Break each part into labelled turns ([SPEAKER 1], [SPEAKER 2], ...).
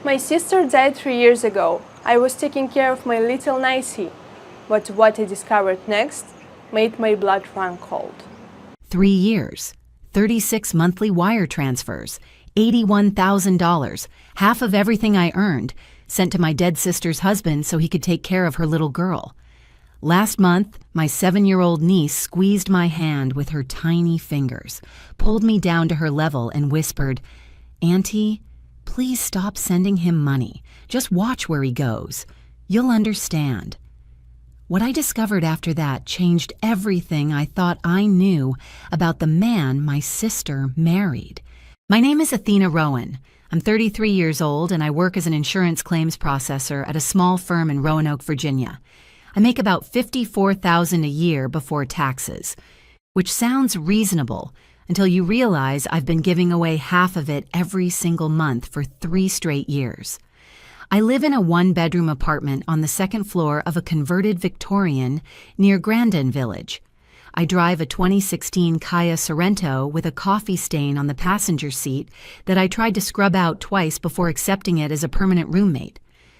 [SPEAKER 1] My sister died 3 years ago. I was taking care of my little nicey. But what I discovered next made my blood run cold.
[SPEAKER 2] 3 years, 36 monthly wire transfers, $81,000, half of everything I earned, sent to my dead sister's husband so he could take care of her little girl. Last month, my 7-year-old niece squeezed my hand with her tiny fingers, pulled me down to her level and whispered, "Auntie, please stop sending him money. Just watch where he goes. You'll understand." What I discovered after that changed everything I thought I knew about the man my sister married. My name is Athena Rowan. I'm 33 years old and I work as an insurance claims processor at a small firm in Roanoke, Virginia. I make about $54,000 a year before taxes, which sounds reasonable until you realize I've been giving away half of it every single month for 3 straight years. I live in a 1-bedroom apartment on the 2nd floor of a converted Victorian near Grandin Village. I drive a 2016 Kia Sorento with a coffee stain on the passenger seat that I tried to scrub out twice before accepting it as a permanent roommate.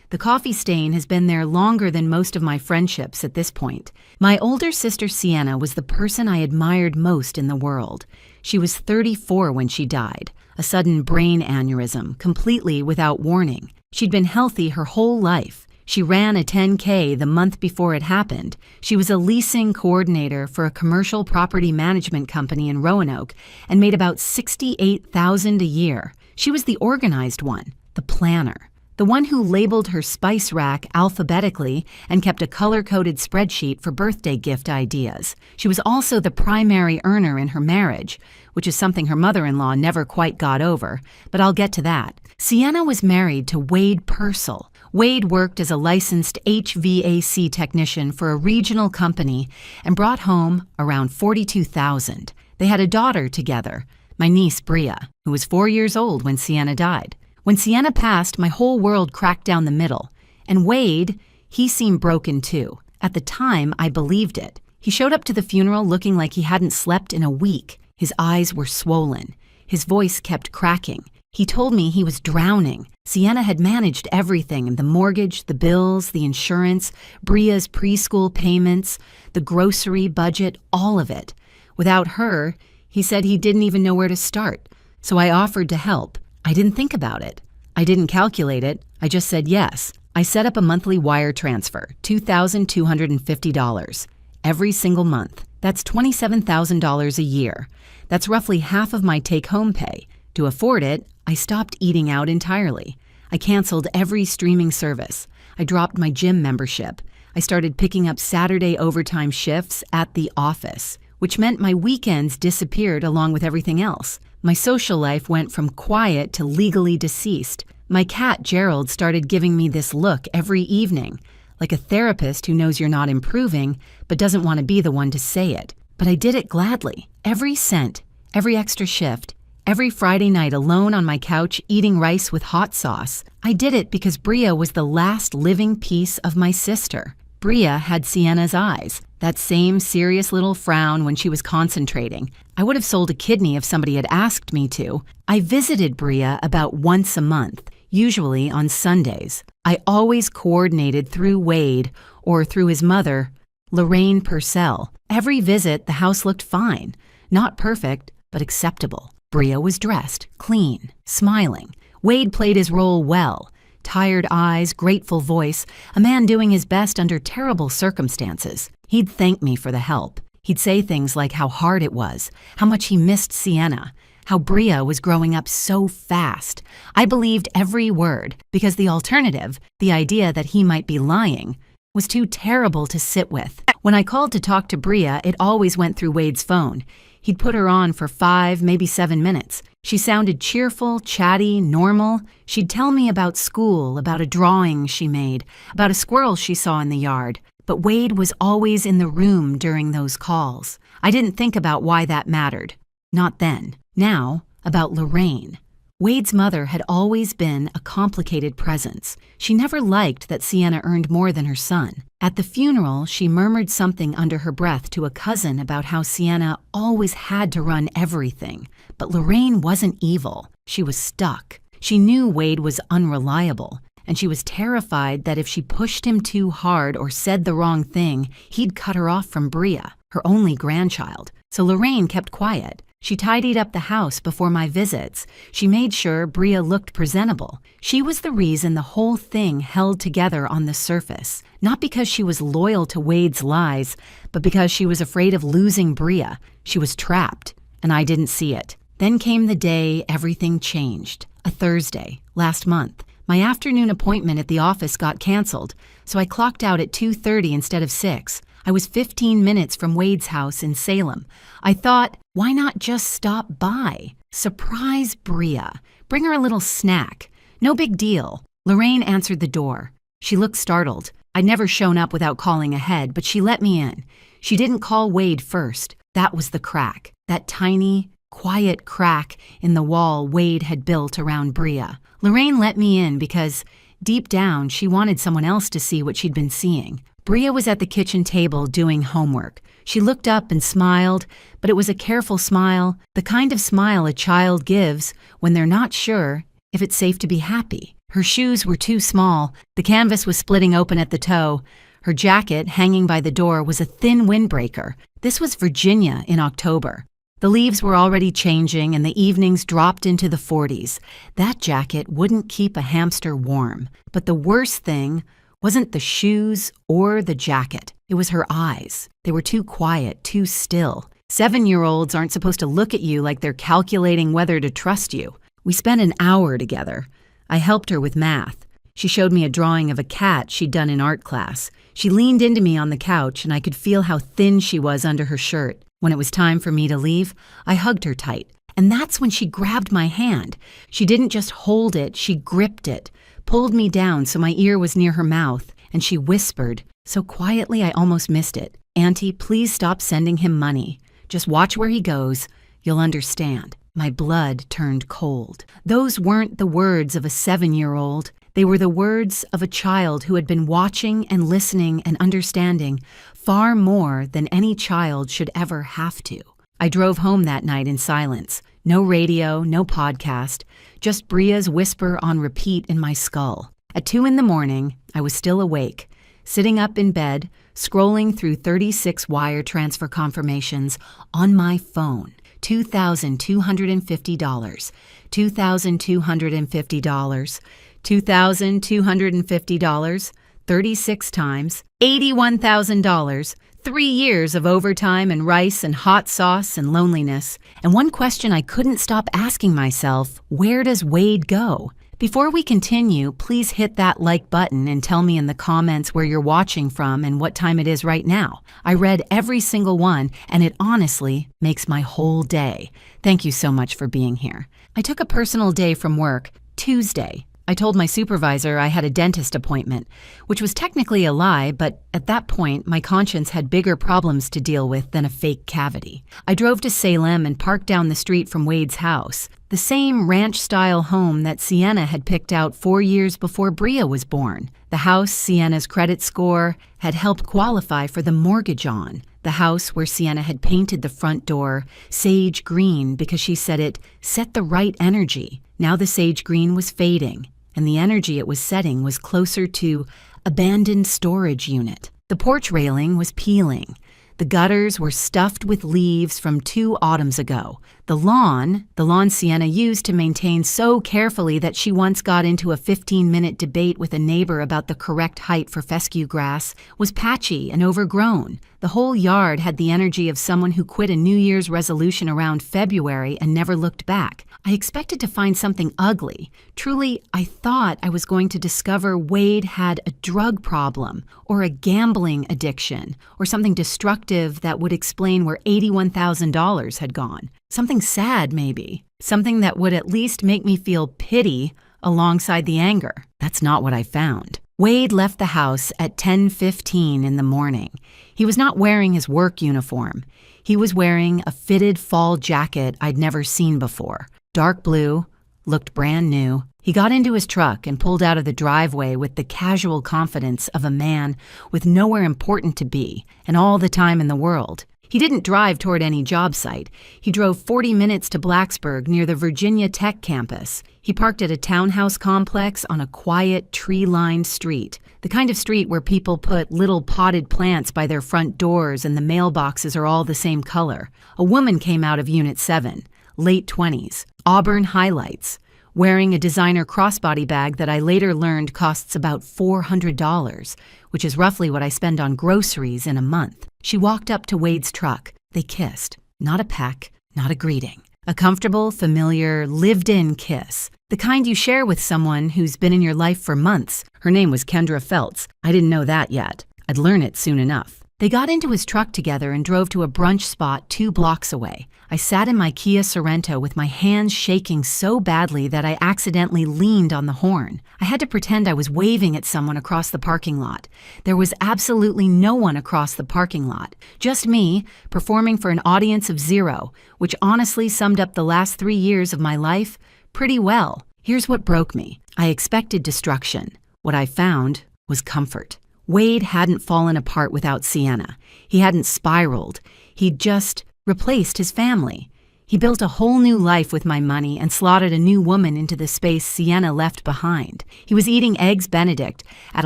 [SPEAKER 2] The coffee stain has been there longer than most of my friendships at this point. My older sister Sienna was the person I admired most in the world. She was 34 when she died, a sudden brain aneurysm, completely without warning. She'd been healthy her whole life. She ran a 10K the month before it happened. She was a leasing coordinator for a commercial property management company in Roanoke and made about $68,000 a year. She was the organized one, the planner, the one who labeled her spice rack alphabetically and kept a color-coded spreadsheet for birthday gift ideas. She was also the primary earner in her marriage, which is something her mother-in-law never quite got over, but I'll get to that. Sienna was married to Wade Purcell. Wade worked as a licensed HVAC technician for a regional company and brought home around $42,000. They had a daughter together, my niece Bria, who was 4 years old when Sienna died. When Sienna passed, my whole world cracked down the middle. And Wade, he seemed broken too. At the time, I believed it. He showed up to the funeral looking like he hadn't slept in a week. His eyes were swollen. His voice kept cracking. He told me he was drowning. Sienna had managed everything, the mortgage, the bills, the insurance, Bria's preschool payments, the grocery budget, all of it. Without her, he said he didn't even know where to start. So I offered to help. I didn't think about it. I didn't calculate it. I just said yes. I set up a monthly wire transfer, $2,250, every single month. That's $27,000 a year. That's roughly half of my take-home pay. To afford it, I stopped eating out entirely. I canceled every streaming service. I dropped my gym membership. I started picking up Saturday overtime shifts at the office, which meant my weekends disappeared along with everything else. My social life went from quiet to legally deceased. My cat Gerald started giving me this look every evening, like a therapist who knows you're not improving but doesn't want to be the one to say it. But I did it gladly. Every cent, every extra shift, every Friday night alone on my couch eating rice with hot sauce. I did it because Bria was the last living piece of my sister. Bria had Sienna's eyes, that same serious little frown when she was concentrating. I would have sold a kidney if somebody had asked me to. I visited Bria about once a month, usually on Sundays. I always coordinated through Wade or through his mother, Lorraine Purcell. Every visit, the house looked fine. Not perfect, but acceptable. Bria was dressed, clean, smiling. Wade played his role well. Tired eyes, grateful voice, a man doing his best under terrible circumstances. He'd thank me for the help. He'd say things like how hard it was, how much he missed Sienna, how Bria was growing up so fast. I believed every word because the alternative, the idea that he might be lying, was too terrible to sit with. When I called to talk to Bria, it always went through Wade's phone. He'd put her on for 5, maybe 7 minutes. She sounded cheerful, chatty, normal. She'd tell me about school, about a drawing she made, about a squirrel she saw in the yard. But Wade was always in the room during those calls. I didn't think about why that mattered. Not then. Now, about Lorraine. Wade's mother had always been a complicated presence. She never liked that Sienna earned more than her son. At the funeral, she murmured something under her breath to a cousin about how Sienna always had to run everything. But Lorraine wasn't evil. She was stuck. She knew Wade was unreliable, and she was terrified that if she pushed him too hard or said the wrong thing, he'd cut her off from Bria, her only grandchild. So Lorraine kept quiet. She tidied up the house before my visits. She made sure Bria looked presentable. She was the reason the whole thing held together on the surface, not because she was loyal to Wade's lies, but because she was afraid of losing Bria. She was trapped, and I didn't see it. Then came the day everything changed. A Thursday, last month. My afternoon appointment at the office got canceled, so I clocked out at 2:30 instead of 6. I was 15 minutes from Wade's house in Salem. I thought, why not just stop by? Surprise Bria. Bring her a little snack. No big deal. Lorraine answered the door. She looked startled. I'd never shown up without calling ahead, but she let me in. She didn't call Wade first. That was the crack. That tiny, quiet crack in the wall Wade had built around Bria. Lorraine let me in because, deep down, she wanted someone else to see what she'd been seeing. Bria was at the kitchen table doing homework. She looked up and smiled, but it was a careful smile, the kind of smile a child gives when they're not sure if it's safe to be happy. Her shoes were too small. The canvas was splitting open at the toe. Her jacket, hanging by the door, was a thin windbreaker. This was Virginia in October. The leaves were already changing and the evenings dropped into the 40s. That jacket wouldn't keep a hamster warm. But the worst thing wasn't the shoes or the jacket. It was her eyes. They were too quiet, too still. 7-year-olds aren't supposed to look at you like they're calculating whether to trust you. We spent an hour together. I helped her with math. She showed me a drawing of a cat she'd done in art class. She leaned into me on the couch and I could feel how thin she was under her shirt. When it was time for me to leave, I hugged her tight. And that's when she grabbed my hand. She didn't just hold it, she gripped it, pulled me down so my ear was near her mouth, and she whispered, so quietly I almost missed it, "Auntie, please stop sending him money. Just watch where he goes. You'll understand." My blood turned cold. Those weren't the words of a 7-year-old. They were the words of a child who had been watching and listening and understanding far more than any child should ever have to. I drove home that night in silence. No radio, no podcast, just Bria's whisper on repeat in my skull. At 2 a.m, I was still awake, sitting up in bed, scrolling through 36 wire transfer confirmations on my phone. $2,250, $2,250, $2,250, 36 times, $81,000, 3 years of overtime and rice and hot sauce and loneliness. And one question I couldn't stop asking myself, where does Wade go? Before we continue, please hit that like button and tell me in the comments where you're watching from and what time it is right now. I read every single one, and it honestly makes my whole day. Thank you so much for being here. I took a personal day from work, Tuesday. I told my supervisor I had a dentist appointment, which was technically a lie, but at that point, my conscience had bigger problems to deal with than a fake cavity. I drove to Salem and parked down the street from Wade's house, the same ranch-style home that Sienna had picked out 4 years before Bria was born. The house Sienna's credit score had helped qualify for the mortgage on. The house where Sienna had painted the front door sage green because she said it set the right energy. Now the sage green was fading, and the energy it was setting was closer to abandoned storage unit. The porch railing was peeling. The gutters were stuffed with leaves from 2 autumns ago. The lawn Sienna used to maintain so carefully that she once got into a 15-minute debate with a neighbor about the correct height for fescue grass, was patchy and overgrown. The whole yard had the energy of someone who quit a New Year's resolution around February and never looked back. I expected to find something ugly. Truly, I thought I was going to discover Wade had a drug problem or a gambling addiction or something destructive that would explain where $81,000 had gone. Something sad, maybe. Something that would at least make me feel pity alongside the anger. That's not what I found. Wade left the house at 10:15 in the morning. He was not wearing his work uniform. He was wearing a fitted fall jacket I'd never seen before. Dark blue, looked brand new. He got into his truck and pulled out of the driveway with the casual confidence of a man with nowhere important to be and all the time in the world. He didn't drive toward any job site. He drove 40 minutes to Blacksburg near the Virginia Tech campus. He parked at a townhouse complex on a quiet, tree-lined street, the kind of street where people put little potted plants by their front doors and the mailboxes are all the same color. A woman came out of Unit 7, late 20s, auburn highlights, wearing a designer crossbody bag that I later learned costs about $400, which is roughly what I spend on groceries in a month. She walked up to Wade's truck. They kissed. Not a peck, not a greeting. A comfortable, familiar, lived-in kiss. The kind you share with someone who's been in your life for months. Her name was Kendra Feltz. I didn't know that yet. I'd learn it soon enough. They got into his truck together and drove to a brunch spot 2 blocks away. I sat in my Kia Sorento with my hands shaking so badly that I accidentally leaned on the horn. I had to pretend I was waving at someone across the parking lot. There was absolutely no one across the parking lot. Just me, performing for an audience of 0, which honestly summed up the last 3 years of my life pretty well. Here's what broke me. I expected destruction. What I found was comfort. Wade hadn't fallen apart without Sienna. He hadn't spiraled. He'd just replaced his family. He built a whole new life with my money and slotted a new woman into the space Sienna left behind. He was eating Eggs Benedict at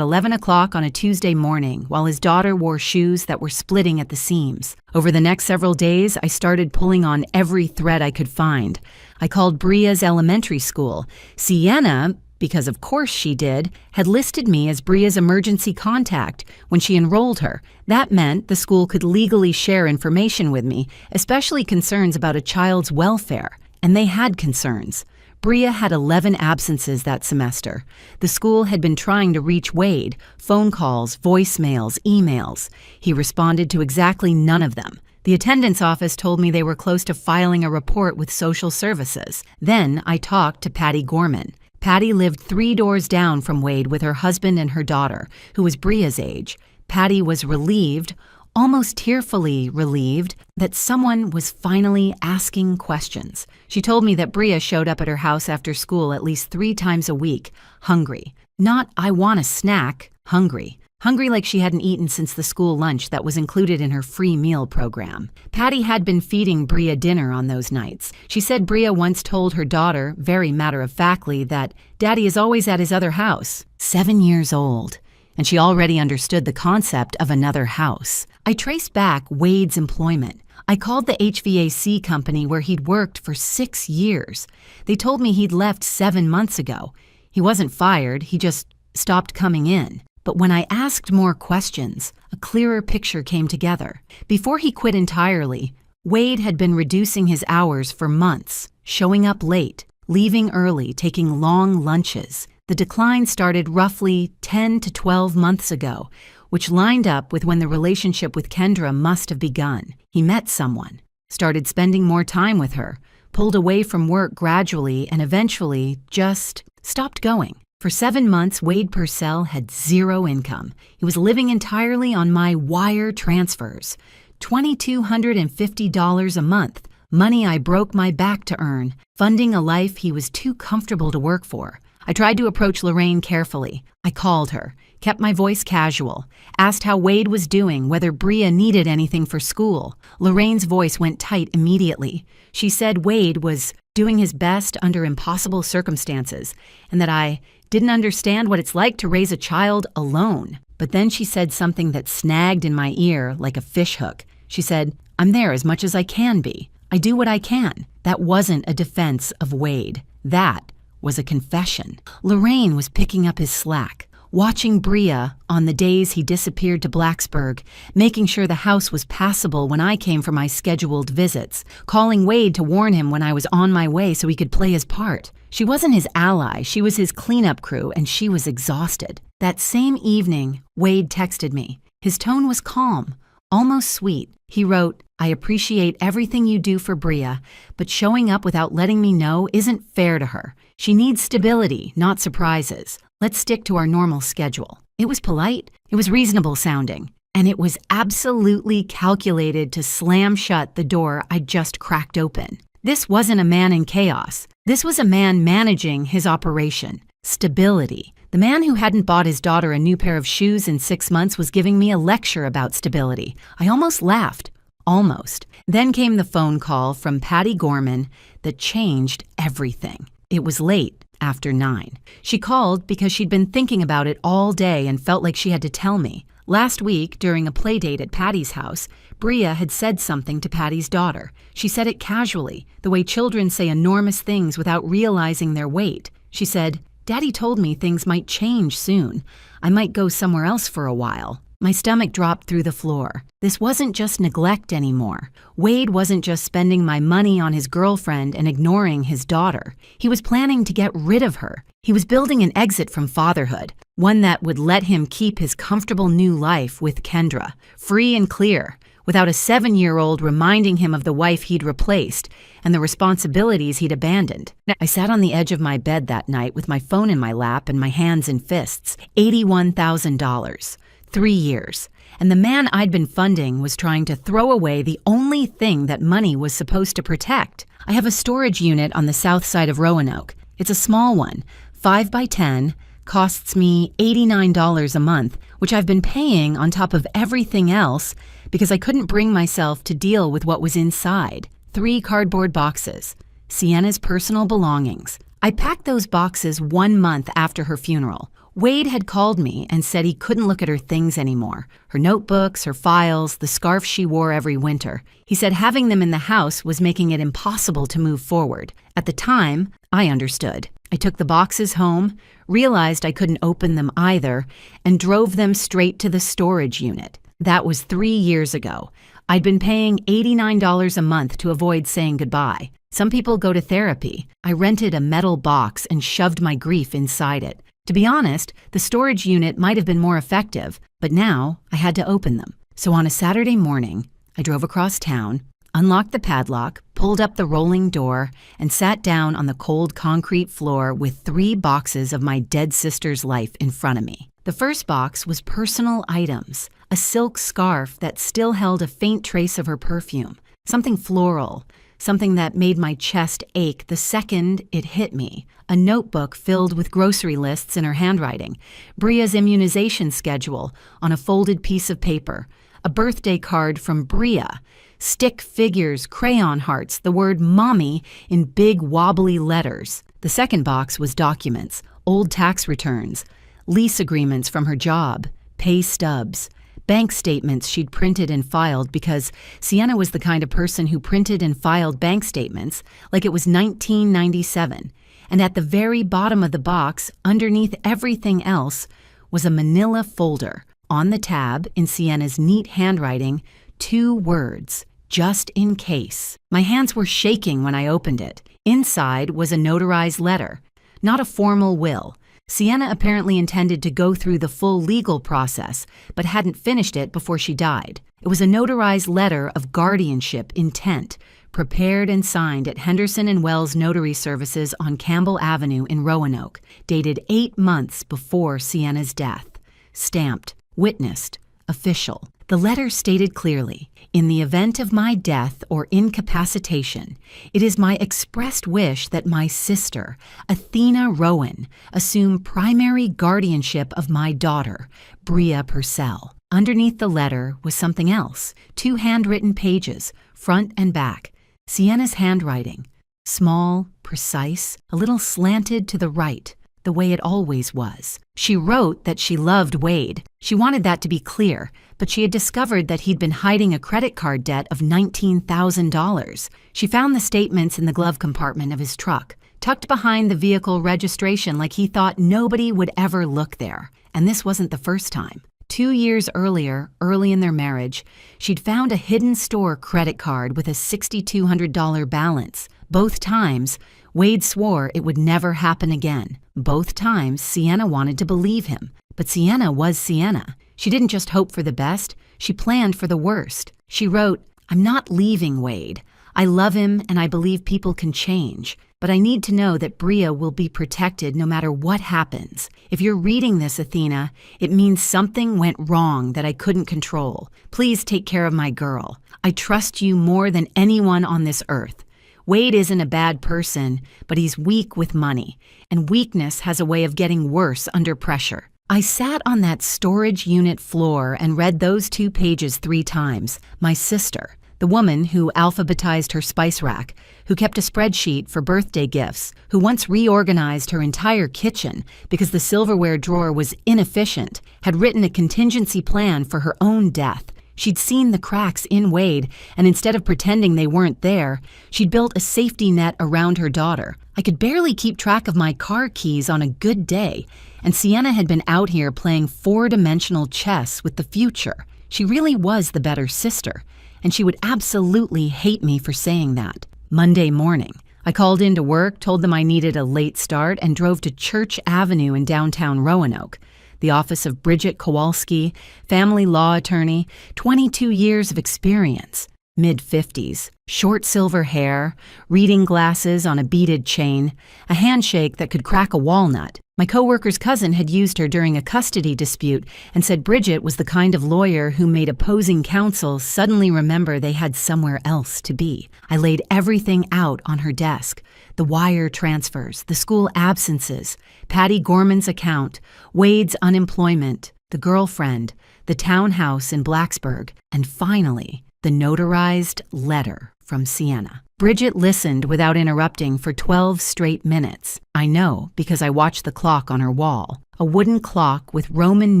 [SPEAKER 2] 11 o'clock on a Tuesday morning while his daughter wore shoes that were splitting at the seams. Over the next several days, I started pulling on every thread I could find. I called Bria's elementary school. Sienna, because of course she did, had listed me as Bria's emergency contact when she enrolled her. That meant the school could legally share information with me, especially concerns about a child's welfare. And they had concerns. Bria had 11 absences that semester. The school had been trying to reach Wade, phone calls, voicemails, emails. He responded to exactly none of them. The attendance office told me they were close to filing a report with social services. Then I talked to Patty Gorman. Patty lived 3 doors down from Wade with her husband and her daughter, who was Bria's age. Patty was relieved, almost tearfully relieved, that someone was finally asking questions. She told me that Bria showed up at her house after school at least 3 times a week, hungry. Not, I want a snack, hungry. Hungry like she hadn't eaten since the school lunch that was included in her free meal program. Patty had been feeding Bria dinner on those nights. She said Bria once told her daughter, very matter-of-factly, that Daddy is always at his other house. 7 years old. And she already understood the concept of another house. I traced back Wade's employment. I called the HVAC company where he'd worked for 6 years. They told me he'd left 7 months ago. He wasn't fired, he just stopped coming in. But when I asked more questions, a clearer picture came together. Before he quit entirely, Wade had been reducing his hours for months, showing up late, leaving early, taking long lunches. The decline started roughly 10 to 12 months ago, which lined up with when the relationship with Kendra must have begun. He met someone, started spending more time with her, pulled away from work gradually, and eventually just stopped going. For 7 months, Wade Purcell had 0 income. He was living entirely on my wire transfers, $2,250 a month, money I broke my back to earn, funding a life he was too comfortable to work for. I tried to approach Lorraine carefully. I called her, kept my voice casual, asked how Wade was doing, whether Bria needed anything for school. Lorraine's voice went tight immediately. She said Wade was doing his best under impossible circumstances, and that I didn't understand what it's like to raise a child alone. But then she said something that snagged in my ear like a fishhook. She said, I'm there as much as I can be. I do what I can. That wasn't a defense of Wade. That was a confession. Lorraine was picking up his slack, watching Bria on the days he disappeared to Blacksburg, making sure the house was passable when I came for my scheduled visits, calling Wade to warn him when I was on my way so he could play his part. She wasn't his ally, she was his cleanup crew, and she was exhausted. That same evening, Wade texted me. His tone was calm, almost sweet. He wrote, I appreciate everything you do for Bria, but showing up without letting me know isn't fair to her. She needs stability, not surprises. Let's stick to our normal schedule. It was polite, it was reasonable sounding, and it was absolutely calculated to slam shut the door I'd just cracked open. This wasn't a man in chaos. This was a man managing his operation. Stability. The man who hadn't bought his daughter a new pair of shoes in 6 months was giving me a lecture about stability. I almost laughed. Almost. Then came the phone call from Patty Gorman that changed everything. It was late, after 9. She called because she'd been thinking about it all day and felt like she had to tell me. Last week, during a play date at Patty's house, Bria had said something to Patty's daughter. She said it casually, the way children say enormous things without realizing their weight. She said, "Daddy told me things might change soon. I might go somewhere else for a while." My stomach dropped through the floor. This wasn't just neglect anymore. Wade wasn't just spending my money on his girlfriend and ignoring his daughter. He was planning to get rid of her. He was building an exit from fatherhood, one that would let him keep his comfortable new life with Kendra, free and clear, without a 7-year-old reminding him of the wife he'd replaced and the responsibilities he'd abandoned. I sat on the edge of my bed that night with my phone in my lap and my hands in fists. $81,000. 3 years. And the man I'd been funding was trying to throw away the only thing that money was supposed to protect. I have a storage unit on the south side of Roanoke. It's a small one, 5 by 10, costs me $89 a month, which I've been paying on top of everything else because I couldn't bring myself to deal with what was inside. 3 cardboard boxes, Sienna's personal belongings. I packed those boxes 1 month after her funeral. Wade had called me and said he couldn't look at her things anymore. Her notebooks, her files, the scarf she wore every winter. He said having them in the house was making it impossible to move forward. At the time, I understood. I took the boxes home, realized I couldn't open them either, and drove them straight to the storage unit. That was 3 years ago. I'd been paying $89 a month to avoid saying goodbye. Some people go to therapy. I rented a metal box and shoved my grief inside it. To be honest, the storage unit might have been more effective, but now I had to open them. So on a Saturday morning, I drove across town, unlocked the padlock, pulled up the rolling door, and sat down on the cold concrete floor with 3 boxes of my dead sister's life in front of me. The first box was personal items, a silk scarf that still held a faint trace of her perfume, something floral, something that made my chest ache the second it hit me. A notebook filled with grocery lists in her handwriting, Bria's immunization schedule on a folded piece of paper, a birthday card from Bria, stick figures, crayon hearts, the word mommy in big wobbly letters. The second box was documents, old tax returns, lease agreements from her job, pay stubs, bank statements she'd printed and filed because Sienna was the kind of person who printed and filed bank statements like it was 1997. And at the very bottom of the box, underneath everything else, was a manila folder. On the tab, in Sienna's neat handwriting, 2 words, "just in case." My hands were shaking when I opened it. Inside was a notarized letter, not a formal will. Sienna apparently intended to go through the full legal process, but hadn't finished it before she died. It was a notarized letter of guardianship intent, prepared and signed at Henderson and Wells Notary Services on Campbell Avenue in Roanoke, dated 8 months before Sienna's death. Stamped, witnessed, official. The letter stated clearly, "In the event of my death or incapacitation, it is my expressed wish that my sister, Athena Rowan, assume primary guardianship of my daughter, Bria Purcell." Underneath the letter was something else, 2 handwritten pages, front and back. Sienna's handwriting, small, precise, a little slanted to the right, the way it always was. She wrote that she loved Wade. She wanted that to be clear, but she had discovered that he'd been hiding a credit card debt of $19,000. She found the statements in the glove compartment of his truck, tucked behind the vehicle registration like he thought nobody would ever look there. And this wasn't the first time. 2 years earlier, early in their marriage, she'd found a hidden store credit card with a $6,200 balance. Both times, Wade swore it would never happen again. Both times, Sienna wanted to believe him. But Sienna was Sienna. She didn't just hope for the best, she planned for the worst. She wrote, "I'm not leaving Wade. I love him and I believe people can change. But I need to know that Bria will be protected no matter what happens. If you're reading this, Athena, it means something went wrong that I couldn't control. Please take care of my girl. I trust you more than anyone on this earth. Wade isn't a bad person, but he's weak with money, and weakness has a way of getting worse under pressure." I sat on that storage unit floor and read those 2 pages 3 times. My sister, The woman who alphabetized her spice rack, who kept a spreadsheet for birthday gifts, who once reorganized her entire kitchen because the silverware drawer was inefficient, had written a contingency plan for her own death. She'd seen the cracks in Wade, and instead of pretending they weren't there, she'd built a safety net around her daughter. I could barely keep track of my car keys on a good day, and Sienna had been out here playing four-dimensional chess with the future. She really was the better sister, and she would absolutely hate me for saying that. Monday morning, I called into work, told them I needed a late start, and drove to Church Avenue in downtown Roanoke, the office of Bridget Kowalski, family law attorney, 22 years of experience, mid-50s, short silver hair, reading glasses on a beaded chain, a handshake that could crack a walnut. My coworker's cousin had used her during a custody dispute and said Bridget was the kind of lawyer who made opposing counsel suddenly remember they had somewhere else to be. I laid everything out on her desk. The wire transfers, the school absences, Patty Gorman's account, Wade's unemployment, the girlfriend, the townhouse in Blacksburg, and finally, the notarized letter from Sienna. Bridget listened without interrupting for 12 straight minutes. I know because I watched the clock on her wall, a wooden clock with Roman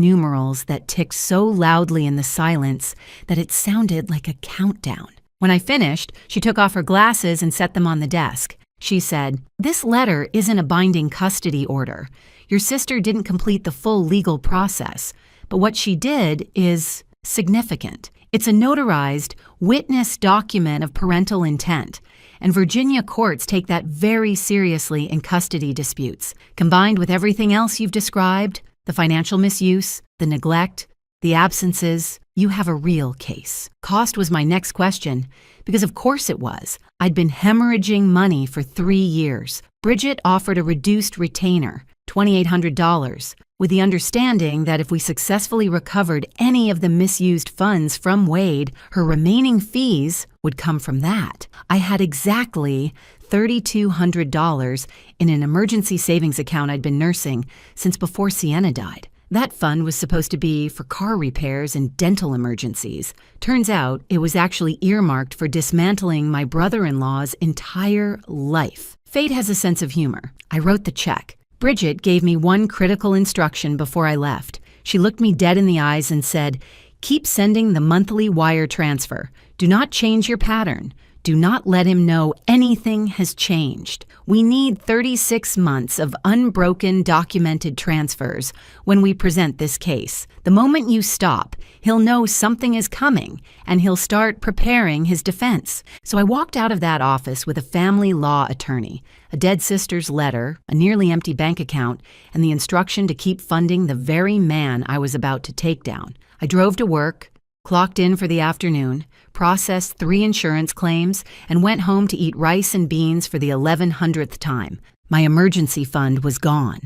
[SPEAKER 2] numerals that ticked so loudly in the silence that it sounded like a countdown. When I finished, she took off her glasses and set them on the desk. She said, "This letter isn't a binding custody order. Your sister didn't complete the full legal process, but what she did is significant. It's a notarized, witness document of parental intent, and Virginia courts take that very seriously in custody disputes. Combined with everything else you've described, the financial misuse, the neglect, the absences, you have a real case." Cost was my next question, because of course it was. I'd been hemorrhaging money for 3 years. Bridget offered a reduced retainer, $2,800, with the understanding that if we successfully recovered any of the misused funds from Wade, her remaining fees would come from that. I had exactly $3,200 in an emergency savings account I'd been nursing since before Sienna died. That fund was supposed to be for car repairs and dental emergencies. Turns out it was actually earmarked for dismantling my brother-in-law's entire life. Fate has a sense of humor. I wrote the check. Bridget gave me one critical instruction before I left. She looked me dead in the eyes and said, "Keep sending the monthly wire transfer. Do not change your pattern. Do not let him know anything has changed. We need 36 months of unbroken documented transfers when we present this case. The moment you stop, he'll know something is coming and he'll start preparing his defense." So I walked out of that office with a family law attorney, a dead sister's letter, a nearly empty bank account, and the instruction to keep funding the very man I was about to take down. I drove to work, clocked in for the afternoon, processed 3 insurance claims, and went home to eat rice and beans for the 1100th time. My emergency fund was gone.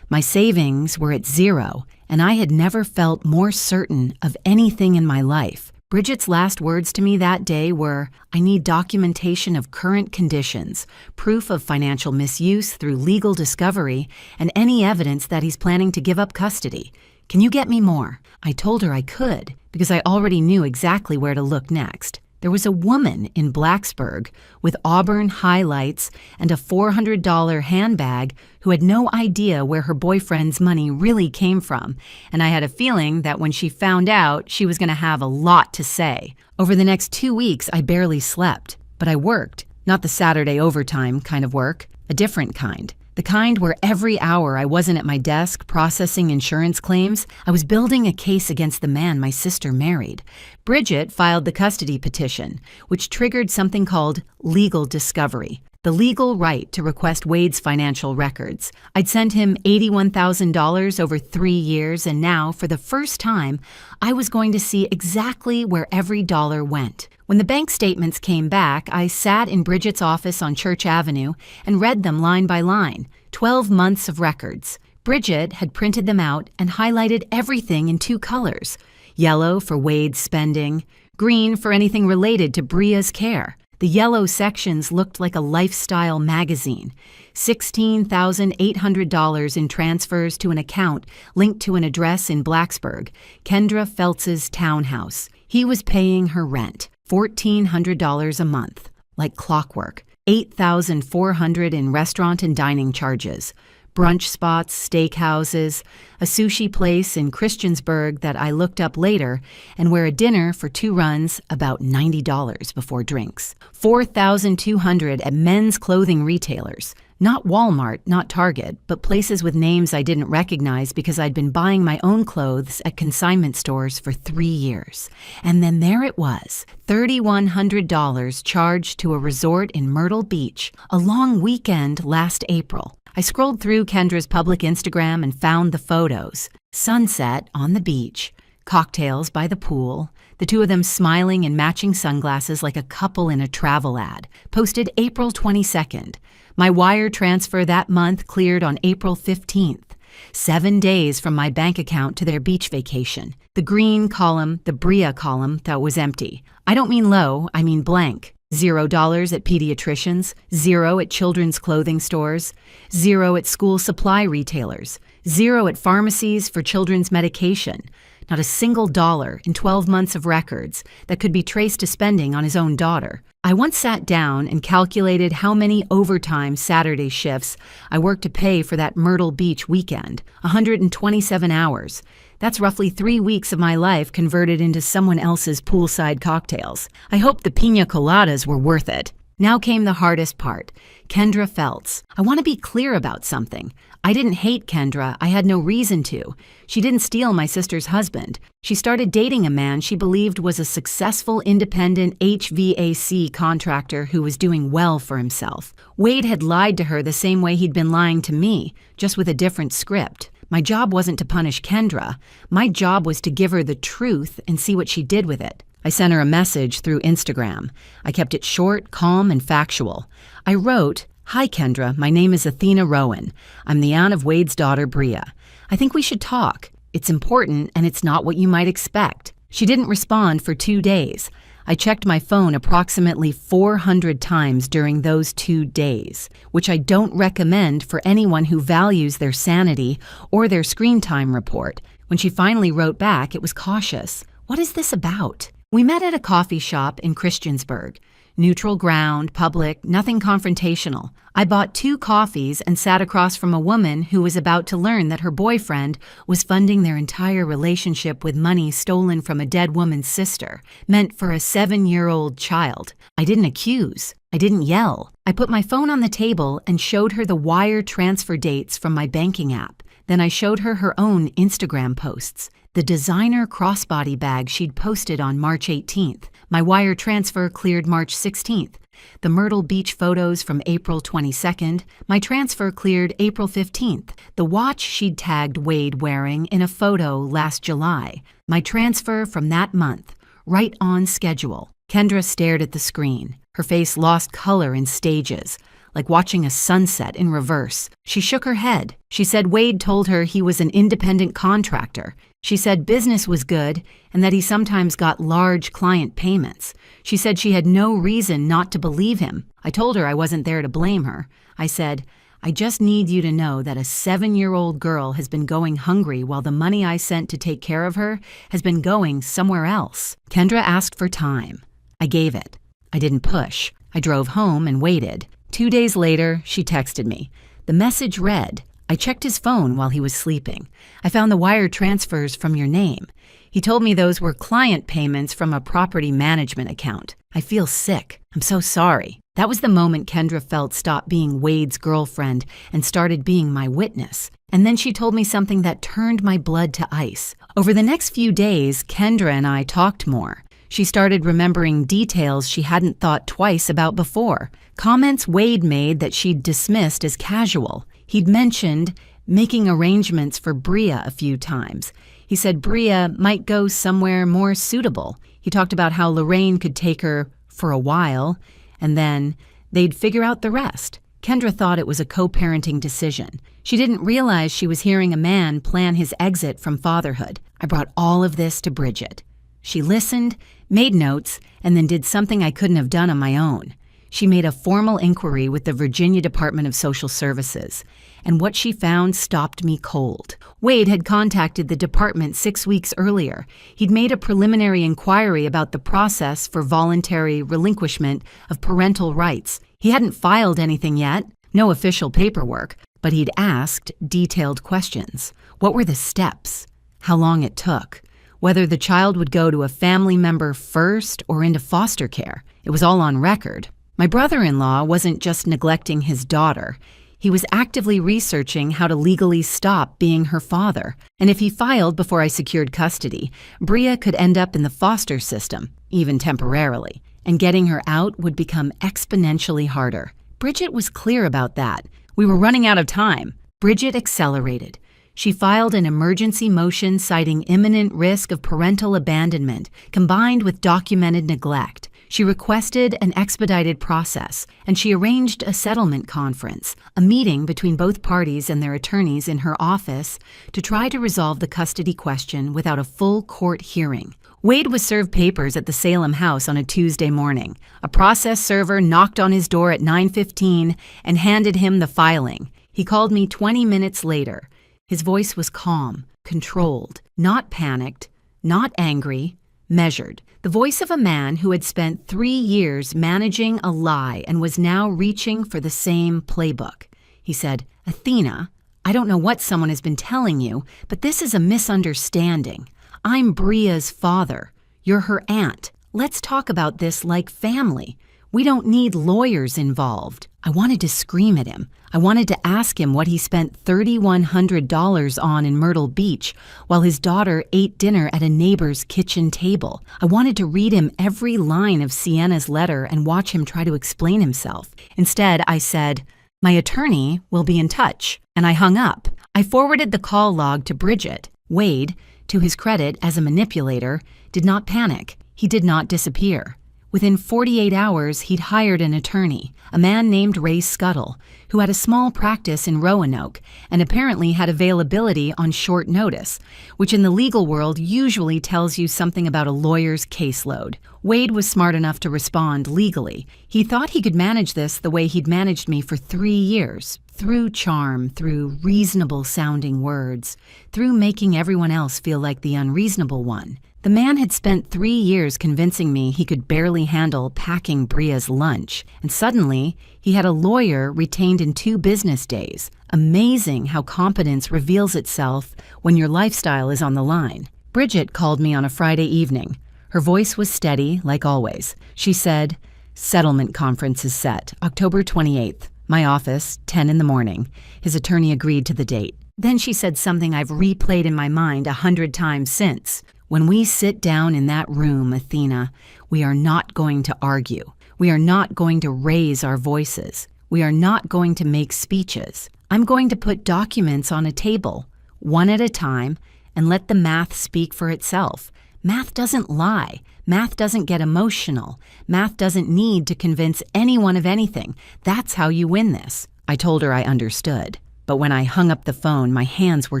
[SPEAKER 2] My savings were at 0, and I had never felt more certain of anything in my life. Bridget's last words to me that day were, "I need documentation of current conditions, proof of financial misuse through legal discovery, and any evidence that he's planning to give up custody. Can you get me more?" I told her I could, because I already knew exactly where to look next. There was a woman in Blacksburg with auburn highlights and a $400 handbag who had no idea where her boyfriend's money really came from, and I had a feeling that when she found out, she was going to have a lot to say. Over the next 2 weeks, I barely slept, but I worked. Not the Saturday overtime kind of work, a different kind. The kind where every hour I wasn't at my desk processing insurance claims, I was building a case against the man my sister married. Bridget filed the custody petition, which triggered something called legal discovery, the legal right to request Wade's financial records. I'd sent him $81,000 over 3 years, and now, for the first time, I was going to see exactly where every dollar went. When the bank statements came back, I sat in Bridget's office on Church Avenue and read them line by line, 12 months of records. Bridget had printed them out and highlighted everything in 2 colors, yellow for Wade's spending, green for anything related to Bria's care. The yellow sections looked like a lifestyle magazine. $16,800 in transfers to an account linked to an address in Blacksburg, Kendra Feltz's townhouse. He was paying her rent. $1,400 a month, like clockwork. $8,400 in restaurant and dining charges, brunch spots, steakhouses, a sushi place in Christiansburg that I looked up later, and where a dinner for 2 runs about $90 before drinks. $4,200 at men's clothing retailers. Not Walmart, not Target, but places with names I didn't recognize because I'd been buying my own clothes at consignment stores for 3 years. And then there it was, $3,100 charged to a resort in Myrtle Beach, a long weekend last April. I scrolled through Kendra's public Instagram and found the photos. Sunset on the beach, cocktails by the pool, the two of them smiling in matching sunglasses like a couple in a travel ad. Posted April 22nd. My wire transfer that month cleared on April 15th. 7 days from my bank account to their beach vacation. The green column, the Bria column, that was empty. I don't mean low, I mean blank. $0 at pediatricians, 0 at children's clothing stores, 0 at school supply retailers, 0 at pharmacies for children's medication. Not a single dollar in 12 months of records that could be traced to spending on his own daughter. I once sat down and calculated how many overtime Saturday shifts I worked to pay for that Myrtle Beach weekend. 127 hours. That's roughly 3 weeks of my life converted into someone else's poolside cocktails. I hope the piña coladas were worth it. Now came the hardest part. Kendra Feltz. I want to be clear about something. I didn't hate Kendra. I had no reason to. She didn't steal my sister's husband. She started dating a man she believed was a successful independent HVAC contractor who was doing well for himself. Wade had lied to her the same way he'd been lying to me, just with a different script. My job wasn't to punish Kendra. My job was to give her the truth and see what she did with it. I sent her a message through Instagram. I kept it short, calm, and factual. I wrote, "Hi Kendra, my name is Athena Rowan. I'm the aunt of Wade's daughter, Bria. I think we should talk. It's important and it's not what you might expect." She didn't respond for 2 days. I checked my phone approximately 400 times during those 2 days, which I don't recommend for anyone who values their sanity or their screen time report. When she finally wrote back, it was cautious. What is this about? We met at a coffee shop in Christiansburg. Neutral ground, public, nothing confrontational. I bought 2 coffees and sat across from a woman who was about to learn that her boyfriend was funding their entire relationship with money stolen from a dead woman's sister, meant for a 7-year-old child. I didn't accuse. I didn't yell. I put my phone on the table and showed her the wire transfer dates from my banking app. Then I showed her her own Instagram posts. The designer crossbody bag she'd posted on March 18th. My wire transfer cleared March 16th. The Myrtle Beach photos from April 22nd. My transfer cleared April 15th. The watch she'd tagged Wade wearing in a photo last July. My transfer from that month. Right on schedule. Kendra stared at the screen. Her face lost color in stages, like watching a sunset in reverse. She shook her head. She said Wade told her he was an independent contractor. She said business was good and that he sometimes got large client payments. She said she had no reason not to believe him. I told her I wasn't there to blame her. I said, "I just need you to know that a 7-year-old girl has been going hungry while the money I sent to take care of her has been going somewhere else." Kendra asked for time. I gave it. I didn't push. I drove home and waited. 2 days later, she texted me. The message read, "I checked his phone while he was sleeping. I found the wire transfers from your name. He told me those were client payments from a property management account. I feel sick. I'm so sorry." That was the moment Kendra Feltz stopped being Wade's girlfriend and started being my witness. And then she told me something that turned my blood to ice. Over the next few days, Kendra and I talked more. She started remembering details she hadn't thought twice about before. Comments Wade made that she'd dismissed as casual. He'd mentioned making arrangements for Bria a few times. He said Bria might go somewhere more suitable. He talked about how Lorraine could take her for a while, and then they'd figure out the rest. Kendra thought it was a co-parenting decision. She didn't realize she was hearing a man plan his exit from fatherhood. I brought all of this to Bridget. She listened, made notes, and then did something I couldn't have done on my own. She made a formal inquiry with the Virginia Department of Social Services, and what she found stopped me cold. Wade had contacted the department 6 weeks earlier. He'd made a preliminary inquiry about the process for voluntary relinquishment of parental rights. He hadn't filed anything yet, no official paperwork, but he'd asked detailed questions. What were the steps? How long it took? Whether the child would go to a family member first or into foster care. It was all on record. My brother-in-law wasn't just neglecting his daughter. He was actively researching how to legally stop being her father. And if he filed before I secured custody, Bria could end up in the foster system, even temporarily. And getting her out would become exponentially harder. Bridget was clear about that. We were running out of time. Bridget accelerated. She filed an emergency motion citing imminent risk of parental abandonment, combined with documented neglect. She requested an expedited process, and she arranged a settlement conference, a meeting between both parties and their attorneys in her office to try to resolve the custody question without a full court hearing. Wade was served papers at the Salem house on a Tuesday morning. A process server knocked on his door at 9:15 and handed him the filing. He called me 20 minutes later. His voice was calm, controlled, not panicked, not angry, measured. The voice of a man who had spent 3 years managing a lie and was now reaching for the same playbook. He said, "Athena, I don't know what someone has been telling you, but this is a misunderstanding. I'm Bria's father. You're her aunt. Let's talk about this like family. We don't need lawyers involved." I wanted to scream at him. I wanted to ask him what he spent $3,100 on in Myrtle Beach while his daughter ate dinner at a neighbor's kitchen table. I wanted to read him every line of Sienna's letter and watch him try to explain himself. Instead, I said, "My attorney will be in touch," and I hung up. I forwarded the call log to Bridget. Wade, to his credit as a manipulator, did not panic. He did not disappear. Within 48 hours, he'd hired an attorney, a man named Ray Scuttle, who had a small practice in Roanoke and apparently had availability on short notice, which in the legal world usually tells you something about a lawyer's caseload. Wade was smart enough to respond legally. He thought he could manage this the way he'd managed me for 3 years, through charm, through reasonable-sounding words, through making everyone else feel like the unreasonable one. The man had spent 3 years convincing me he could barely handle packing Bria's lunch, and suddenly he had a lawyer retained in 2 business days. Amazing how competence reveals itself when your lifestyle is on the line. Bridget called me on a Friday evening. Her voice was steady, like always. She said, "Settlement conference is set, October 28th. My office, 10 in the morning." His attorney agreed to the date. Then she said something I've replayed in my mind 100 times since. "When we sit down in that room, Athena, we are not going to argue. We are not going to raise our voices. We are not going to make speeches. I'm going to put documents on a table, one at a time, and let the math speak for itself. Math doesn't lie. Math doesn't get emotional. Math doesn't need to convince anyone of anything. That's how you win this." I told her I understood. But when I hung up the phone, my hands were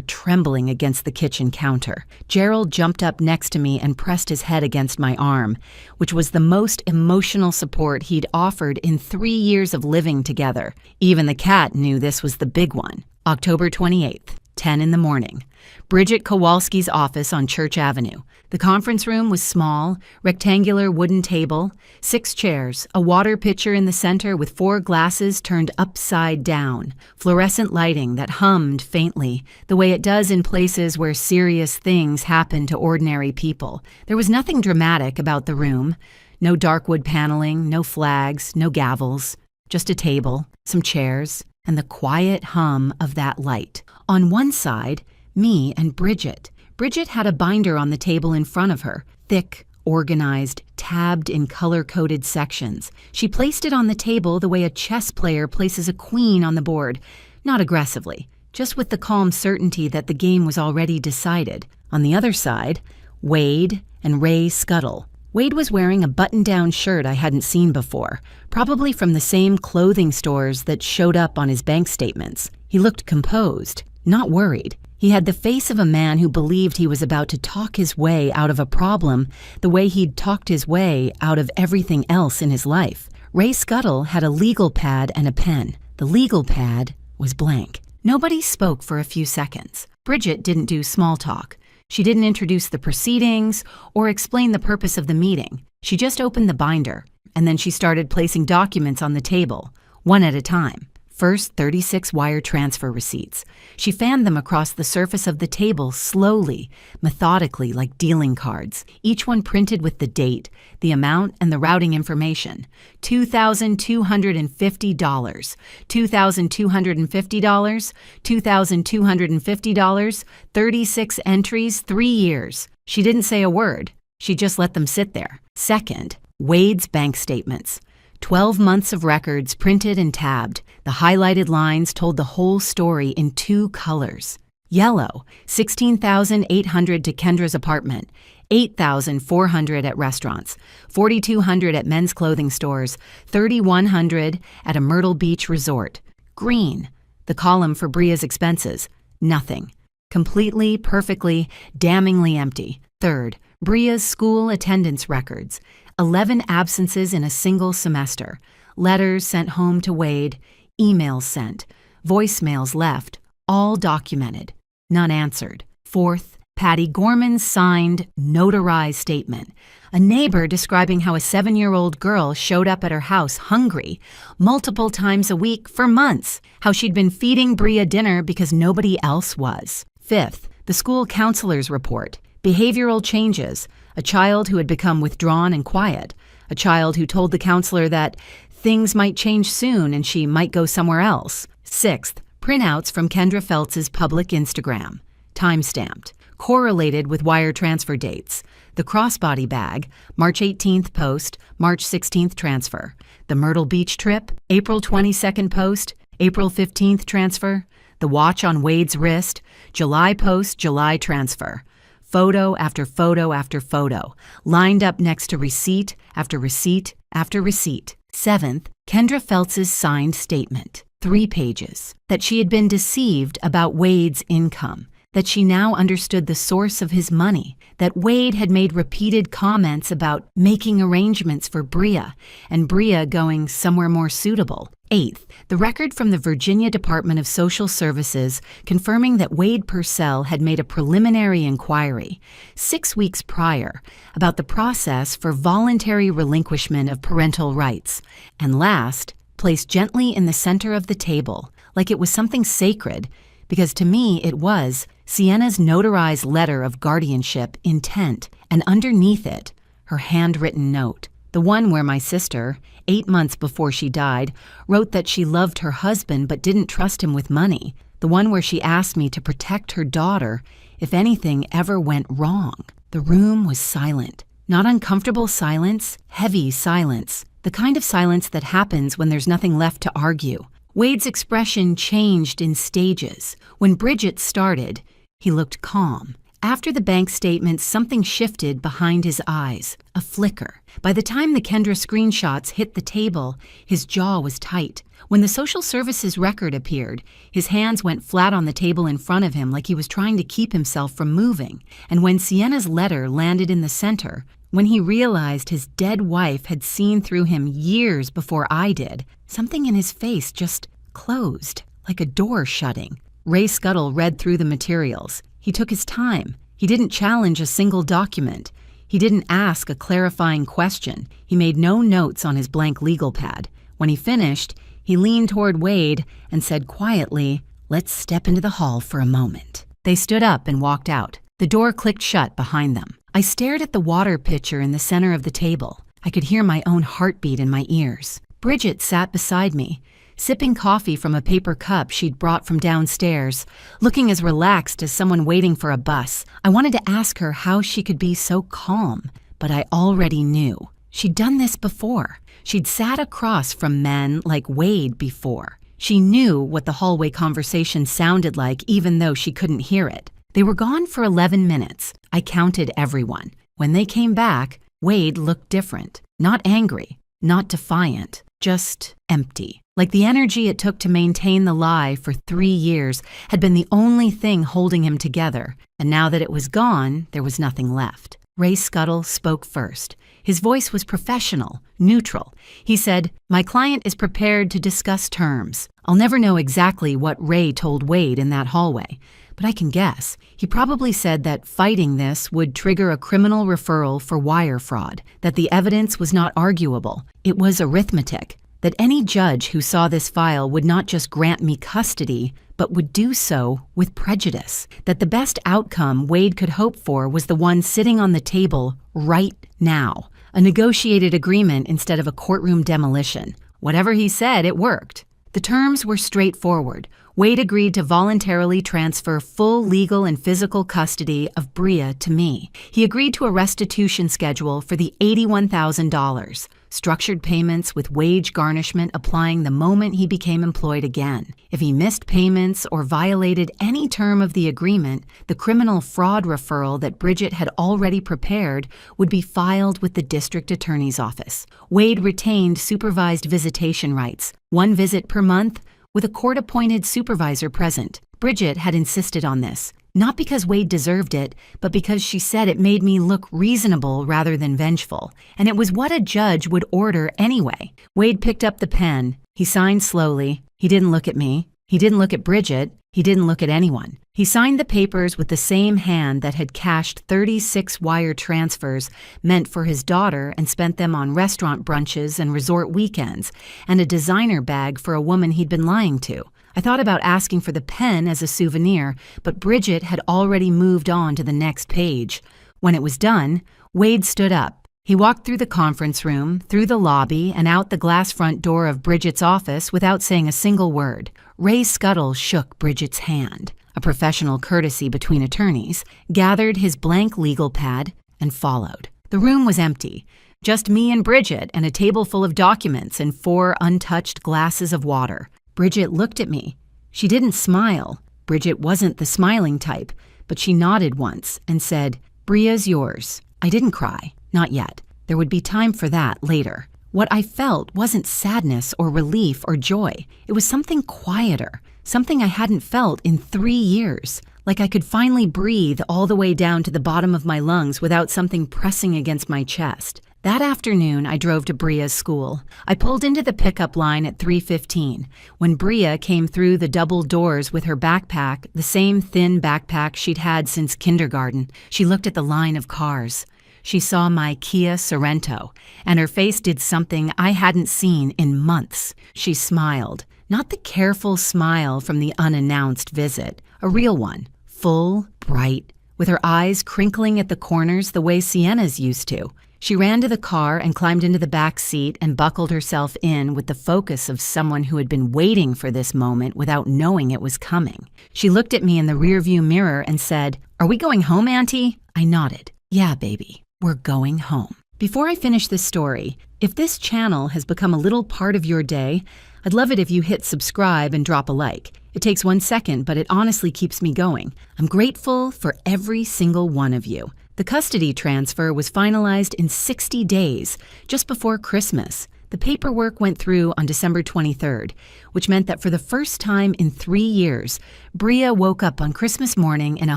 [SPEAKER 2] trembling against the kitchen counter. Gerald jumped up next to me and pressed his head against my arm, which was the most emotional support he'd offered in 3 years of living together. Even the cat knew this was the big one. October 28th, 10 in the morning. Bridget Kowalski's office on Church Avenue. The conference room was small, rectangular wooden table, 6 chairs, a water pitcher in the center with 4 glasses turned upside down, fluorescent lighting that hummed faintly, the way it does in places where serious things happen to ordinary people. There was nothing dramatic about the room. No dark wood paneling, no flags, no gavels, just a table, some chairs, and the quiet hum of that light. On one side, me and Bridget. Bridget had a binder on the table in front of her, thick, organized, tabbed in color-coded sections. She placed it on the table the way a chess player places a queen on the board, not aggressively, just with the calm certainty that the game was already decided. On the other side, Wade and Ray Scuttle. Wade was wearing a button-down shirt I hadn't seen before, probably from the same clothing stores that showed up on his bank statements. He looked composed, not worried. He had the face of a man who believed he was about to talk his way out of a problem the way he'd talked his way out of everything else in his life. Ray Scuttle had a legal pad and a pen. The legal pad was blank. Nobody spoke for a few seconds. Bridget didn't do small talk. She didn't introduce the proceedings or explain the purpose of the meeting. She just opened the binder, and then she started placing documents on the table, one at a time. First, 36 wire transfer receipts. She fanned them across the surface of the table slowly, methodically, like dealing cards, each one printed with the date, the amount, and the routing information. $2,250, $2,250, $2,250, 36 entries, 3 years. She didn't say a word. She just let them sit there. Second, Wade's bank statements. 12 months of records printed and tabbed. The highlighted lines told the whole story in 2 colors. Yellow, $16,800 to Kendra's apartment, $8,400 at restaurants, $4,200 at men's clothing stores, $3,100 at a Myrtle Beach resort. Green, the column for Bria's expenses, nothing. Completely, perfectly, damningly empty. Third, Bria's school attendance records. 11 absences in a single semester. Letters sent home to Wade, emails sent, voicemails left, all documented, none answered. Fourth, Patty Gorman's signed, notarized statement. A neighbor describing how a 7-year-old girl showed up at her house hungry multiple times a week for months, how she'd been feeding Bria dinner because nobody else was. Fifth, the school counselor's report. Behavioral changes. A child who had become withdrawn and quiet. A child who told the counselor that things might change soon and she might go somewhere else. Sixth, printouts from Kendra Feltz's public Instagram. Time-stamped. Correlated with wire transfer dates. The crossbody bag, March 18th post, March 16th transfer. The Myrtle Beach trip, April 22nd post, April 15th transfer. The watch on Wade's wrist, July post, July transfer. Photo after photo after photo, lined up next to receipt after receipt after receipt. Seventh, Kendra Feltz's signed statement, 3 pages, that she had been deceived about Wade's income, that she now understood the source of his money, that Wade had made repeated comments about making arrangements for Bria, and Bria going somewhere more suitable. Eighth, the record from the Virginia Department of Social Services confirming that Wade Purcell had made a preliminary inquiry 6 weeks prior about the process for voluntary relinquishment of parental rights. And last, placed gently in the center of the table, like it was something sacred, because to me it was, Sienna's notarized letter of guardianship intent, and underneath it, her handwritten note. The one where my sister, 8 months before she died, wrote that she loved her husband but didn't trust him with money. The one where she asked me to protect her daughter if anything ever went wrong. The room was silent. Not uncomfortable silence, heavy silence. The kind of silence that happens when there's nothing left to argue. Wade's expression changed in stages. When Bridget started, he looked calm. After the bank statement, something shifted behind his eyes, a flicker. By the time the Kendra screenshots hit the table, his jaw was tight. When the social services record appeared, his hands went flat on the table in front of him like he was trying to keep himself from moving. And when Sienna's letter landed in the center, when he realized his dead wife had seen through him years before I did, something in his face just closed, like a door shutting. Ray Scuttle read through the materials. He took his time. He didn't challenge a single document. He didn't ask a clarifying question. He made no notes on his blank legal pad. When he finished, he leaned toward Wade and said quietly, "Let's step into the hall for a moment." They stood up and walked out. The door clicked shut behind them. I stared at the water pitcher in the center of the table. I could hear my own heartbeat in my ears. Bridget sat beside me, sipping coffee from a paper cup she'd brought from downstairs, looking as relaxed as someone waiting for a bus. I wanted to ask her how she could be so calm, but I already knew. She'd done this before. She'd sat across from men like Wade before. She knew what the hallway conversation sounded like even though she couldn't hear it. They were gone for 11 minutes. I counted everyone. When they came back, Wade looked different. Not angry, not defiant, just empty. Like the energy it took to maintain the lie for 3 years had been the only thing holding him together, and now that it was gone, there was nothing left. Ray Scuttle spoke first. His voice was professional, neutral. He said, "My client is prepared to discuss terms." I'll never know exactly what Ray told Wade in that hallway, but I can guess. He probably said that fighting this would trigger a criminal referral for wire fraud, that the evidence was not arguable, it was arithmetic, that any judge who saw this file would not just grant me custody, but would do so with prejudice, that the best outcome Wade could hope for was the one sitting on the table right now, a negotiated agreement instead of a courtroom demolition. Whatever he said, it worked. The terms were straightforward. Wade agreed to voluntarily transfer full legal and physical custody of Bria to me. He agreed to a restitution schedule for the $81,000, structured payments with wage garnishment applying the moment he became employed again. If he missed payments or violated any term of the agreement, the criminal fraud referral that Bridget had already prepared would be filed with the district attorney's office. Wade retained supervised visitation rights, 1 visit per month, with a court-appointed supervisor present. Bridget had insisted on this, not because Wade deserved it, but because she said it made me look reasonable rather than vengeful, and it was what a judge would order anyway. Wade picked up the pen. He signed slowly. He didn't look at me. He didn't look at Bridget. He didn't look at anyone. He signed the papers with the same hand that had cashed 36 wire transfers meant for his daughter and spent them on restaurant brunches and resort weekends, and a designer bag for a woman he'd been lying to. I thought about asking for the pen as a souvenir, but Bridget had already moved on to the next page. When it was done, Wade stood up. He walked through the conference room, through the lobby, and out the glass front door of Bridget's office without saying a single word. Ray Scuttle shook Bridget's hand, a professional courtesy between attorneys, gathered his blank legal pad, and followed. The room was empty. Just me and Bridget and a table full of documents and 4 untouched glasses of water. Bridget looked at me. She didn't smile. Bridget wasn't the smiling type, but she nodded once and said, "Bria's yours." I didn't cry. Not yet. There would be time for that later. What I felt wasn't sadness or relief or joy. It was something quieter, something I hadn't felt in 3 years, like I could finally breathe all the way down to the bottom of my lungs without something pressing against my chest. That afternoon, I drove to Bria's school. I pulled into the pickup line at 3:15. When Bria came through the double doors with her backpack, the same thin backpack she'd had since kindergarten, she looked at the line of cars. She saw my Kia Sorento, and her face did something I hadn't seen in months. She smiled, not the careful smile from the unannounced visit, a real one, full, bright, with her eyes crinkling at the corners the way Sienna's used to. She ran to the car and climbed into the back seat and buckled herself in with the focus of someone who had been waiting for this moment without knowing it was coming. She looked at me in the rearview mirror and said, "Are we going home, Auntie?" I nodded. "Yeah, baby. We're going home." Before I finish this story, if this channel has become a little part of your day, I'd love it if you hit subscribe and drop a like. It takes 1 second, but it honestly keeps me going. I'm grateful for every single one of you. The custody transfer was finalized in 60 days, just before Christmas. The paperwork went through on December 23rd, which meant that for the first time in 3 years, Bria woke up on Christmas morning in a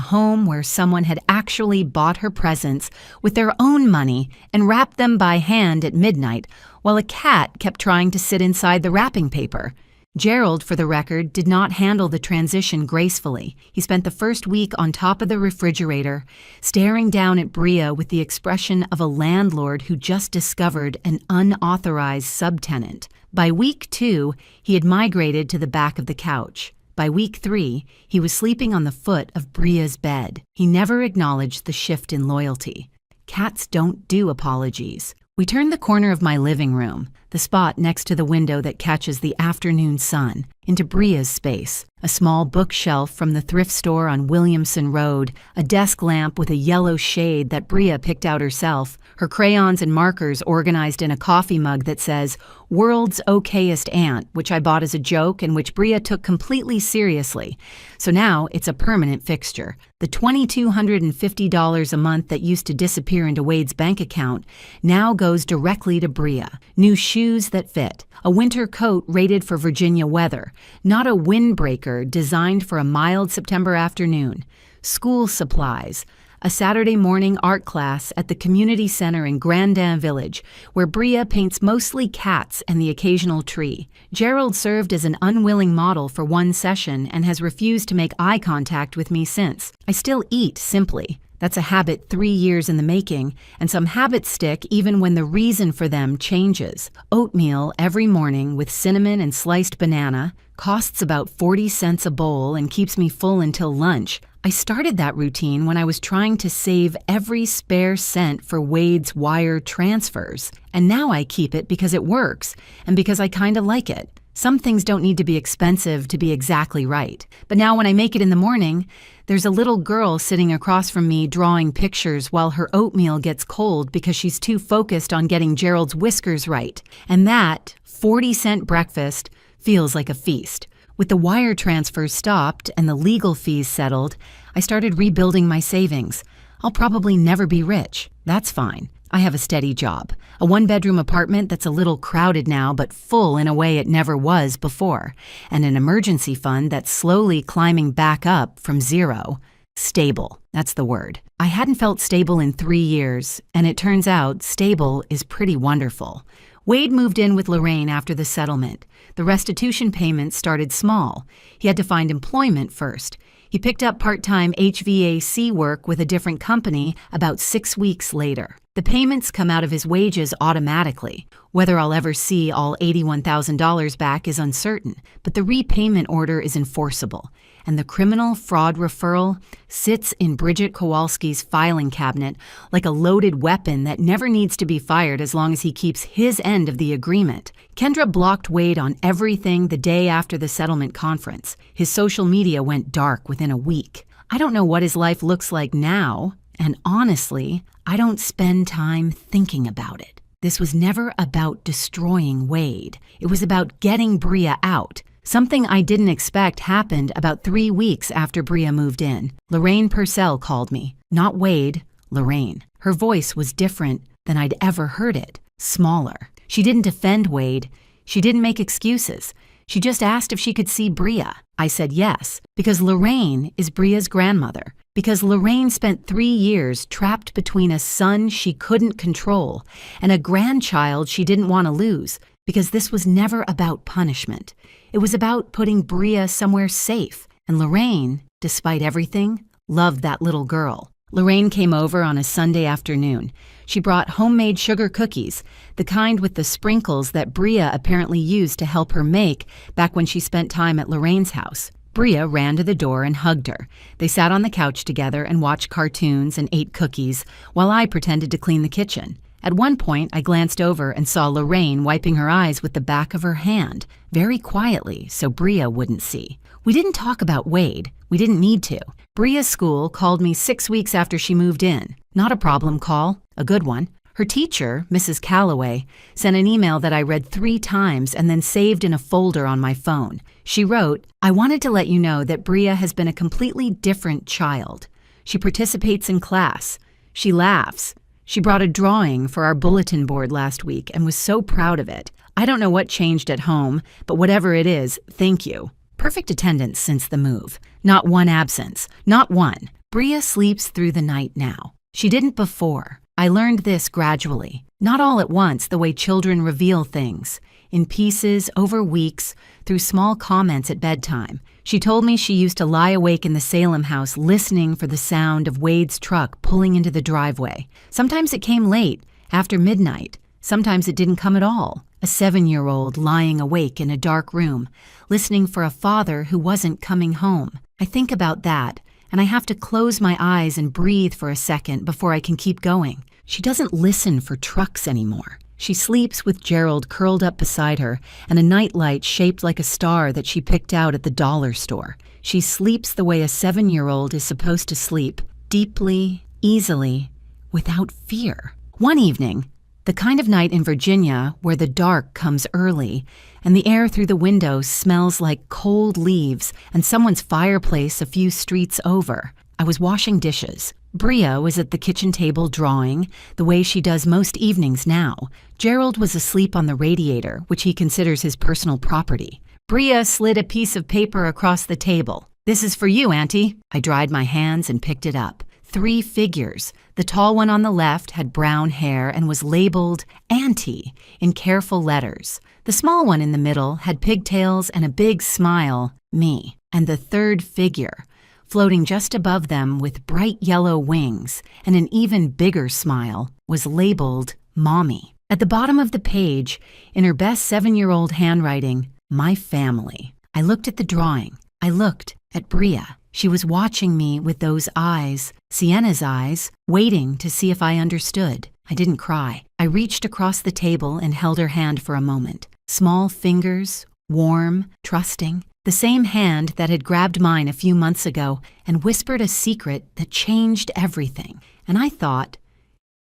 [SPEAKER 2] home where someone had actually bought her presents with their own money and wrapped them by hand at midnight, while a cat kept trying to sit inside the wrapping paper. Gerald, for the record, did not handle the transition gracefully. He spent the first week on top of the refrigerator, staring down at Bria with the expression of a landlord who just discovered an unauthorized subtenant. By week 2, he had migrated to the back of the couch. By week 3, he was sleeping on the foot of Bria's bed. He never acknowledged the shift in loyalty. Cats don't do apologies. We turned the corner of my living room, the spot next to the window that catches the afternoon sun, into Bria's space. A small bookshelf from the thrift store on Williamson Road, a desk lamp with a yellow shade that Bria picked out herself, her crayons and markers organized in a coffee mug that says, "World's Okayest Aunt," which I bought as a joke and which Bria took completely seriously. So now it's a permanent fixture. The $2,250 a month that used to disappear into Wade's bank account now goes directly to Bria. New shoes that fit, a winter coat rated for Virginia weather, not a windbreaker designed for a mild September afternoon, school supplies, A Saturday morning art class at the community center in Grandin Village, where Bria paints mostly cats and the occasional tree. Gerald served as an unwilling model for one session and has refused to make eye contact with me since. I still eat simply. That's a habit 3 years in the making, and some habits stick even when the reason for them changes. Oatmeal every morning with cinnamon and sliced banana costs about 40 cents a bowl and keeps me full until lunch. I started that routine when I was trying to save every spare cent for Wade's wire transfers, and now I keep it because it works and because I kinda like it. Some things don't need to be expensive to be exactly right. But now when I make it in the morning, there's a little girl sitting across from me drawing pictures while her oatmeal gets cold because she's too focused on getting Gerald's whiskers right. And that 40-cent breakfast feels like a feast. With the wire transfers stopped and the legal fees settled, I started rebuilding my savings. I'll probably never be rich. That's fine. I have a steady job, a one-bedroom apartment that's a little crowded now but full in a way it never was before, and an emergency fund that's slowly climbing back up from zero. Stable, that's the word. I hadn't felt stable in 3 years, and it turns out stable is pretty wonderful. Wade moved in with Lorraine after the settlement. The restitution payments started small. He had to find employment first. He picked up part-time HVAC work with a different company about 6 weeks later. The payments come out of his wages automatically. Whether I'll ever see all $81,000 back is uncertain, but the repayment order is enforceable, and the criminal fraud referral sits in Bridget Kowalski's filing cabinet like a loaded weapon that never needs to be fired as long as he keeps his end of the agreement. Kendra blocked Wade on everything the day after the settlement conference. His social media went dark within a week. I don't know what his life looks like now, and honestly, I don't spend time thinking about it. This was never about destroying Wade. It was about getting Bria out. Something I didn't expect happened about 3 weeks after Bria moved in. Lorraine Purcell called me. Not Wade, Lorraine. Her voice was different than I'd ever heard it. Smaller. She didn't defend Wade. She didn't make excuses. She just asked if she could see Bria. I said yes, because Lorraine is Bria's grandmother. Because Lorraine spent 3 years trapped between a son she couldn't control and a grandchild she didn't want to lose. Because this was never about punishment. It was about putting Bria somewhere safe. And Lorraine, despite everything, loved that little girl. Lorraine came over on a Sunday afternoon. She brought homemade sugar cookies, the kind with the sprinkles that Bria apparently used to help her make back when she spent time at Lorraine's house. Bria ran to the door and hugged her. They sat on the couch together and watched cartoons and ate cookies while I pretended to clean the kitchen. At one point, I glanced over and saw Lorraine wiping her eyes with the back of her hand, very quietly so Bria wouldn't see. We didn't talk about Wade. We didn't need to. Bria's school called me 6 weeks after she moved in. Not a problem call, a good one. Her teacher, Mrs. Calloway, sent an email that I read 3 times and then saved in a folder on my phone. She wrote, "I wanted to let you know that Bria has been a completely different child. She participates in class. She laughs. She brought a drawing for our bulletin board last week and was so proud of it. I don't know what changed at home, but whatever it is, thank you. Perfect attendance since the move. Not one absence. Not one. Bria sleeps through the night now. She didn't before. I learned this gradually. Not all at once, the way children reveal things. In pieces, over weeks, through small comments at bedtime. She told me she used to lie awake in the Salem house listening for the sound of Wade's truck pulling into the driveway. Sometimes it came late, after midnight. Sometimes it didn't come at all. A 7-year-old lying awake in a dark room, listening for a father who wasn't coming home. I think about that, and I have to close my eyes and breathe for a second before I can keep going. She doesn't listen for trucks anymore. She sleeps with Gerald curled up beside her and a nightlight shaped like a star that she picked out at the dollar store. She sleeps the way a 7-year-old is supposed to sleep, deeply, easily, without fear. One evening, the kind of night in Virginia where the dark comes early and the air through the window smells like cold leaves and someone's fireplace a few streets over, I was washing dishes. Bria was at the kitchen table drawing, the way she does most evenings now. Gerald was asleep on the radiator, which he considers his personal property. Bria slid a piece of paper across the table. "This is for you, Auntie." I dried my hands and picked it up. 3 figures. The tall one on the left had brown hair and was labeled Auntie in careful letters. The small one in the middle had pigtails and a big smile, me. And the third figure, floating just above them with bright yellow wings and an even bigger smile, was labeled Mommy. At the bottom of the page, in her best 7-year-old handwriting, my family. I looked at the drawing. I looked at Bria. She was watching me with those eyes, Sienna's eyes, waiting to see if I understood. I didn't cry. I reached across the table and held her hand for a moment. Small fingers, warm, trusting. The same hand that had grabbed mine a few months ago and whispered a secret that changed everything. And I thought,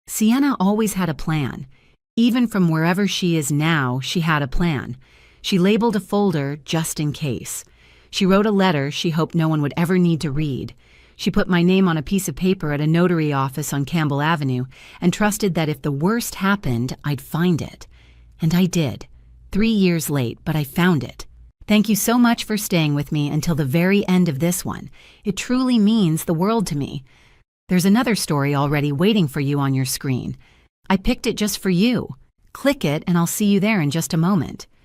[SPEAKER 2] Sienna always had a plan. Even from wherever she is now, she had a plan. She labeled a folder just in case. She wrote a letter she hoped no one would ever need to read. She put my name on a piece of paper at a notary office on Campbell Avenue and trusted that if the worst happened, I'd find it. And I did. 3 years late, but I found it. Thank you so much for staying with me until the very end of this one. It truly means the world to me. There's another story already waiting for you on your screen. I picked it just for you. Click it and I'll see you there in just a moment.